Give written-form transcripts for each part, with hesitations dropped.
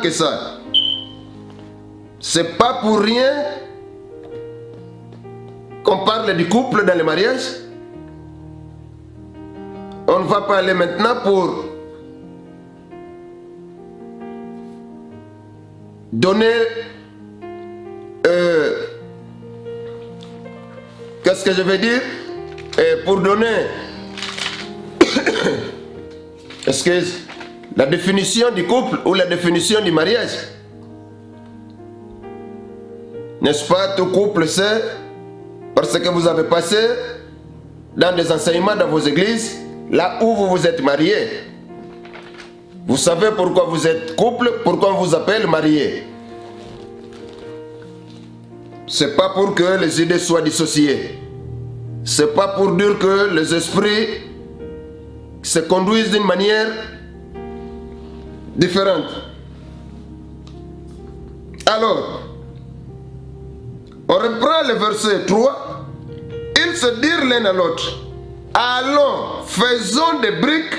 que ça. C'est pas pour rien qu'on parle du couple dans le mariage. On va parler maintenant pour donner qu'est-ce que je veux dire, pour donner excuse, la définition du couple ou la définition du mariage. N'est-ce pas, tout couple c'est parce que vous avez passé dans des enseignements dans vos églises, là où vous vous êtes mariés. Vous savez pourquoi vous êtes couple, pourquoi on vous appelle marié. C'est pas pour que les idées soient dissociées. C'est pas pour dire que les esprits se conduisent d'une manière différente. Alors, on reprend le verset 3. Ils se dirent l'un à l'autre: allons, faisons des briques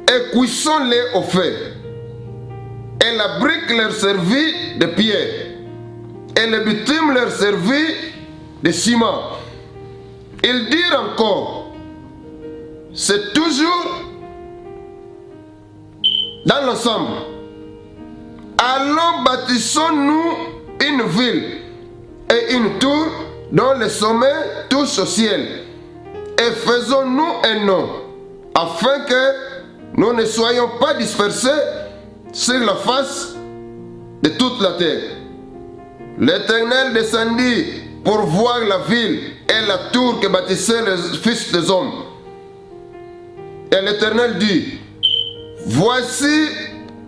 et cuisons-les au feu. Et la brique leur servit de pierre, et le bitume leur servit de ciment. Ils dirent encore: c'est toujours dans l'ensemble. Allons, bâtissons-nous une ville et une tour dont le sommet touche au ciel, et faisons-nous un nom, afin que nous ne soyons pas dispersés sur la face de toute la terre. L'Éternel descendit pour voir la ville et la tour que bâtissaient les fils des hommes. Et l'Éternel dit: voici,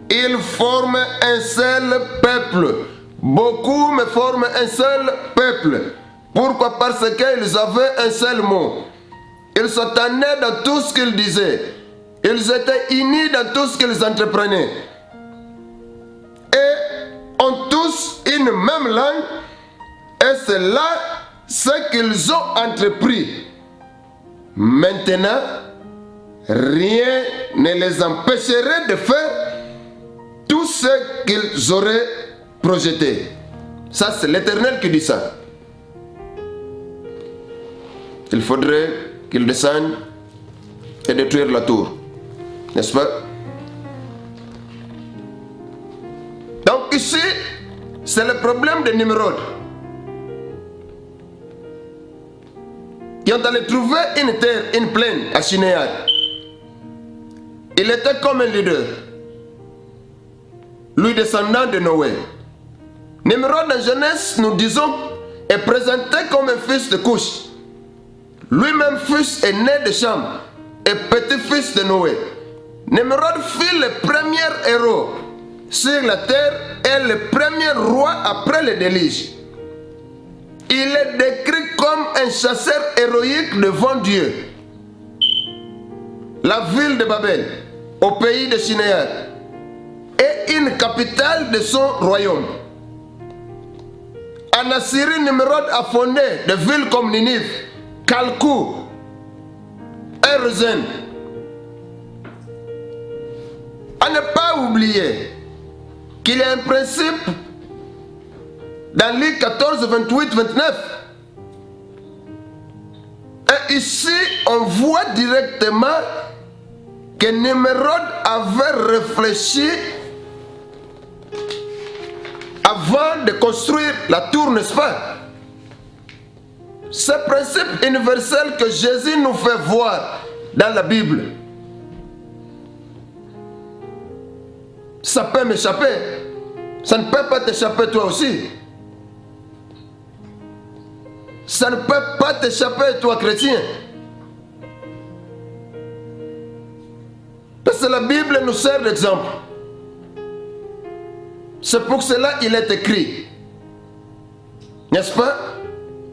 ils forment un seul peuple. Beaucoup me forment un seul peuple. Pourquoi? Parce qu'ils avaient un seul mot. Ils s'entendaient dans tout ce qu'ils disaient. Ils étaient unis dans tout ce qu'ils entreprenaient. Et ont tous une même langue. Et c'est là ce qu'ils ont entrepris. Maintenant, rien ne les empêcherait de faire tout ce qu'ils auraient projeté. Ça, c'est l'Éternel qui dit ça. Il faudrait qu'ils descendent et détruire la tour. N'est-ce pas? Donc ici, c'est le problème de Nimrod, qui ont allé trouver une terre, une plaine à Shinéar. Il était comme un leader, lui descendant de Noé. Nimrod en Genèse, nous disons, est présenté comme un fils de Couche. Lui-même fils et né de Cham et petit-fils de Noé. Nimrod fut le premier héros sur la terre et le premier roi après le déluge. Il est décrit comme un chasseur héroïque devant Dieu. La ville de Babel, au pays de Shinéar, est une capitale de son royaume. En Assyrie, Nimrod a fondé des villes comme Ninive, Kalkou et Resen. À ne pas oublier qu'il y a un principe dans Luc 14, 28, 29. Et ici, on voit directement que Nimrod avait réfléchi avant de construire la tour, n'est-ce pas? Ce principe universel que Jésus nous fait voir dans la Bible, ça peut m'échapper. Ça ne peut pas t'échapper toi aussi. Ça ne peut pas t'échapper toi chrétien. Parce que la Bible nous sert d'exemple. C'est pour cela qu'il est écrit. N'est-ce pas?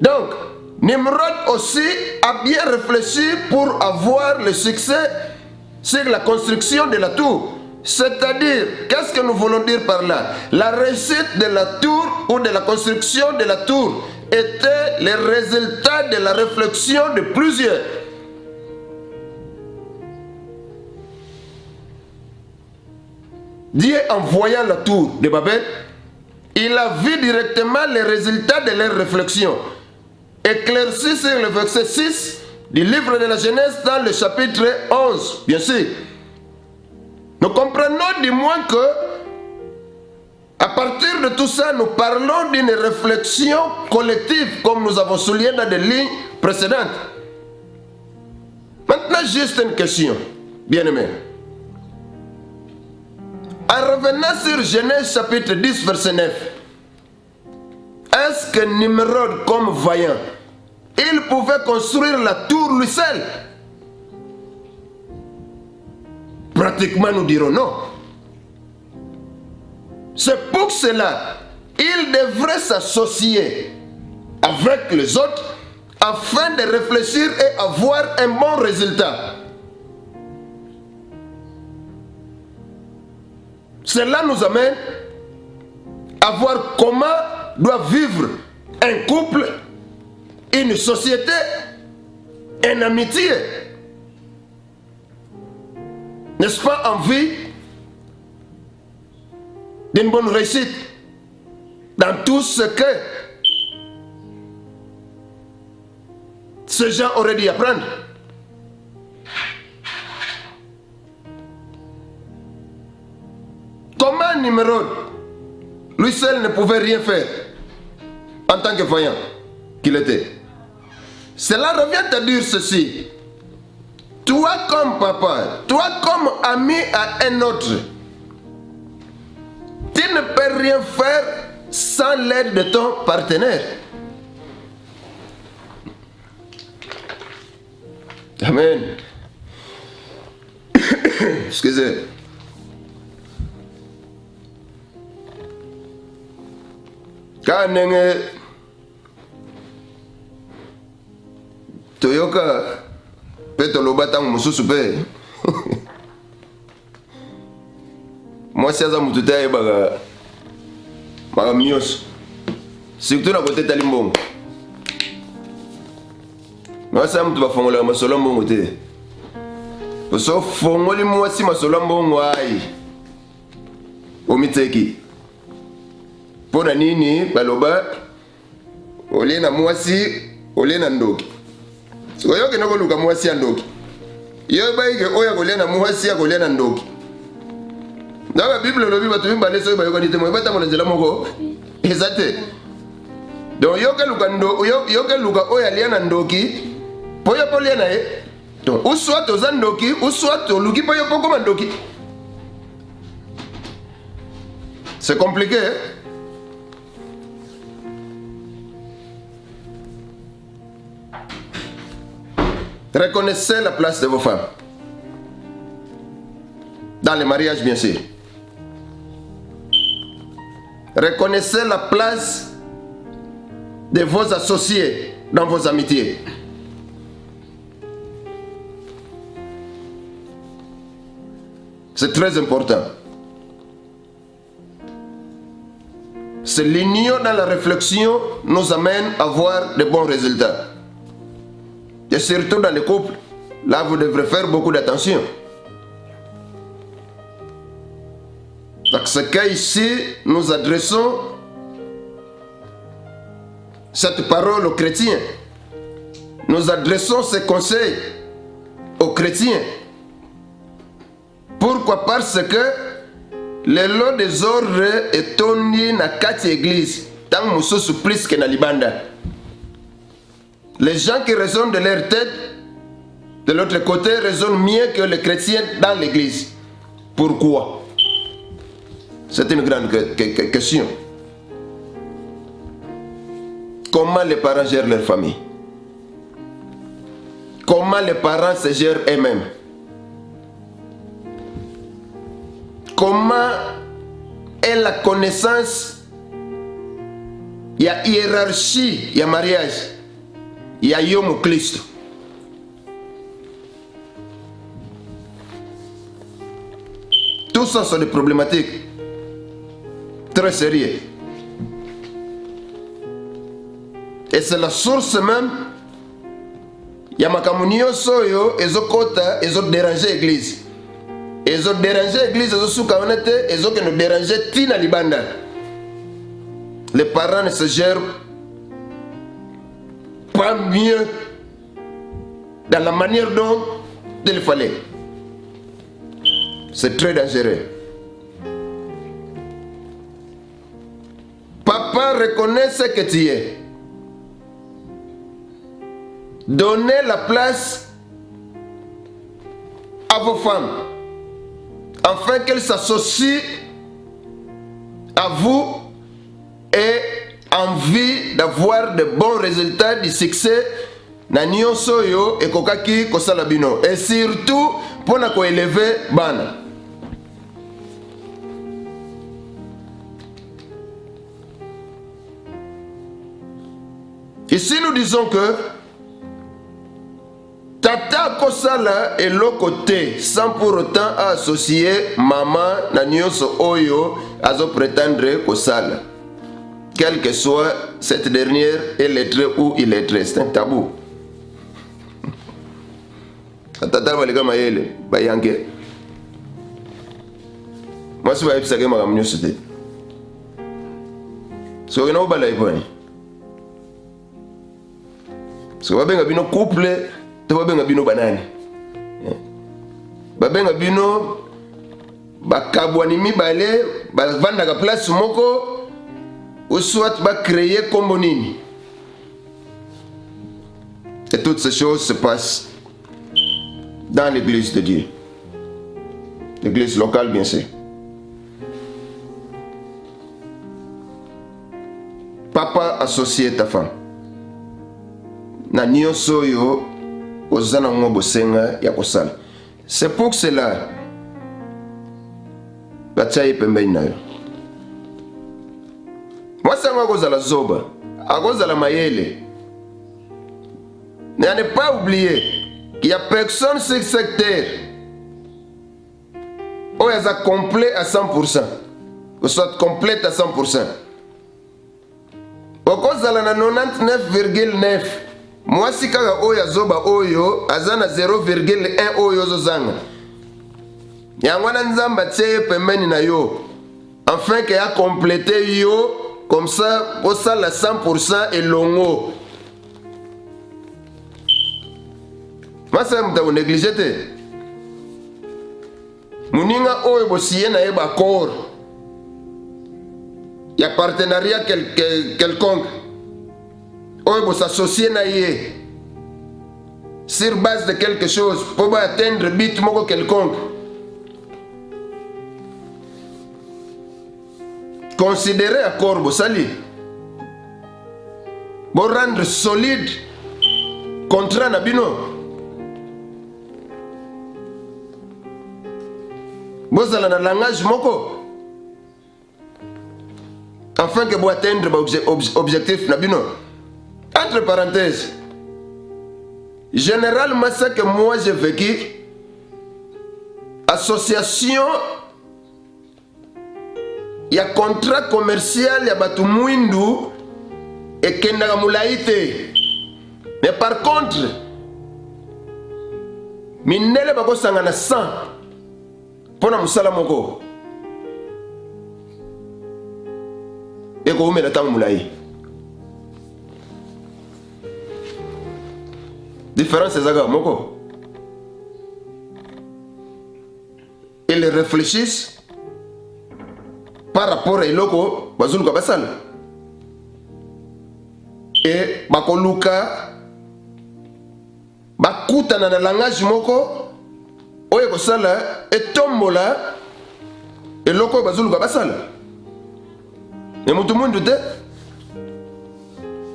Donc, Nimrod aussi a bien réfléchi pour avoir le succès sur la construction de la tour. C'est-à-dire, qu'est-ce que nous voulons dire par là? La réussite de la tour ou de la construction de la tour était le résultat de la réflexion de plusieurs. Dieu, en voyant la tour de Babel, il a vu directement les résultats de leurs réflexions, éclaircis sur le verset 6 du livre de la Genèse dans le chapitre 11, bien sûr. Nous comprenons du moins que, à partir de tout ça, nous parlons d'une réflexion collective, comme nous avons souligné dans des lignes précédentes. Maintenant, juste une question, bien-aimés. En revenant sur Genèse chapitre 10, verset 9, est-ce que Nimrod, comme vaillant, il pouvait construire la tour lui seul? Pratiquement, nous dirons non. C'est pour cela il devrait s'associer avec les autres afin de réfléchir et avoir un bon résultat. Cela nous amène à voir comment doit vivre un couple, une société, une amitié. N'est-ce pas en vue d'une bonne réussite dans tout ce que ces gens auraient dû apprendre? Comment Nimrod, lui seul, ne pouvait rien faire en tant que voyant qu'il était? Cela revient à dire ceci. Toi comme papa, toi comme ami à un autre, tu ne peux rien faire sans l'aide de ton partenaire. Amen. Excusez. Quand Toyoka Petolo Batang Mususupe moi si aza mutu te baga mios surtout na côté talimbongo moi ça mutu bafongola masolo mbongo te so fongoli mwasi masolo mbongo ai omiteki pona nini baloba ole na mwasi ole na ndoki sikoyo ke noko luka mwasi ya ndoki yo baike oya kolia na mwasi ya kolia na ndoki. Dans la Bible, le Bible, tu vas aller sur le Bible, tu vas aller sur le Bible, exact. Donc, yoke luka oya liana ndoki, poya poliana e. Donc, ou soit to zandoki, ou soit to luki poya poko mandoki. C'est compliqué, hein? Reconnaissez la place de vos femmes. Dans les mariages, bien sûr. Reconnaissez la place de vos associés dans vos amitiés. C'est très important. C'est l'union dans la réflexion nous amène à avoir de bons résultats. Et surtout dans les couples, là vous devrez faire beaucoup d'attention. Parce qu'ici, nous adressons cette parole aux chrétiens. Nous adressons ces conseils aux chrétiens. Pourquoi? Parce que le lot des ordres est tourné dans 4 églises. Tant que plus que dans Libanda. Les gens qui raisonnent de leur tête, de l'autre côté, raisonnent mieux que les chrétiens dans l'église. Pourquoi? C'est une grande question. Comment les parents gèrent leur famille? Comment les parents se gèrent eux-mêmes? Comment est la connaissance? Il y a hiérarchie, il y a mariage, il y a Yomo Christ. Tout ça sont des problématiques très sérieuses. Et c'est la source même. Il y a makamunio soyo, ezokota, ezok déranger l'église. ils ont dérangé l'église, ils ont sous-caonete, ils ont que nous dérangé Tina Libanda. Les parents ne se gèrent pas mieux dans la manière dont il fallait. C'est très dangereux. Papa reconnaît ce que tu es. Donnez la place à vos femmes, afin qu'elles s'associent à vous et envie d'avoir de bons résultats, du succès na nyonso yo ekokaki kosala bino, et surtout pour na élever bana. Ici nous disons que tata kosala et l'autre côté sans pour autant associer maman na nyonso oyo azo prétendre kosala. Quelle que soit cette dernière, illettrée ou illettrée, c'est un tabou. Tata balika mayele bayanke. Moi si va epsake ma kamnyo sote. So na ubala iponi. So babenga bino couple, to babenga bino banani. Babenga bino bakabwani mibale, bavanda ka place moko. Ou soit va créer comme nini. Et toutes ces choses se passent dans l'église de Dieu. L'église locale, bien sûr. Papa associé ta femme. Na nyonso yo ozana ngo bosenga ya kosala. C'est pour cela bachaye pembeni nayo. Moi, c'est moi qui la zoba, à cause de la mayele. Ne pas oublier qu'il n'y a personne sur ce secteur où elle est complet à 100%. Ou soit complète à 100%. Au cause de la 99,9%. Moi, si kaka oya zoba oyo, azana 0,1 oyo zozanga. Yangwana nzamba tse pembeni na yo. Afin qu'elle a complété yo. Comme ça, au ça la 100% et longo. Moi, ça me négligé. Mouninga oyo bosiye na eba corps. Il y a partenariat quelconque. Oyo bos associé na yé. Sur base de quelque chose pour atteindre but moko quelconque. Considérez à corps sali. Pour rendre solide contrat nabino. Bozala na langage moko. Afin que vous atteindre objectif nabino. Entre parenthèses. Généralement, ce que moi j'ai vécu, association. Il y a contrat commercial, il y a batu mwindu et kendaka mulaite. Mais par contre, minele bako sangana 100 pona musala moko. Eko umela tangu mulai. Différence zaga moko. Ils réfléchissent par rapport à l'oko, bazuluka basala. Et bakoluka bakuta na langage moko oye kosala etombola eloko bazuluka basala. Et mutu mundu te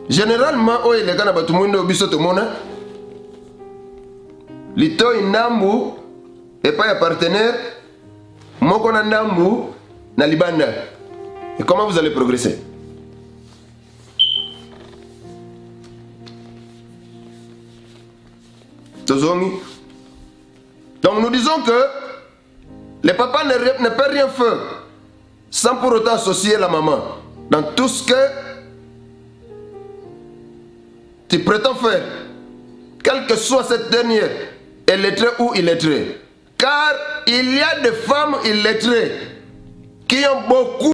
généralement oye le kana batu mundu biso to mona lito inambu et pas ya partenaire moko na ndambu na libanda. Et comment vous allez progresser? Donc nous disons que le papa ne peut rien faire sans pour autant associer la maman dans tout ce que tu prétends faire, quelle que soit cette dernière, illettrée ou illettrée. Car il y a des femmes illettrées qui ont beaucoup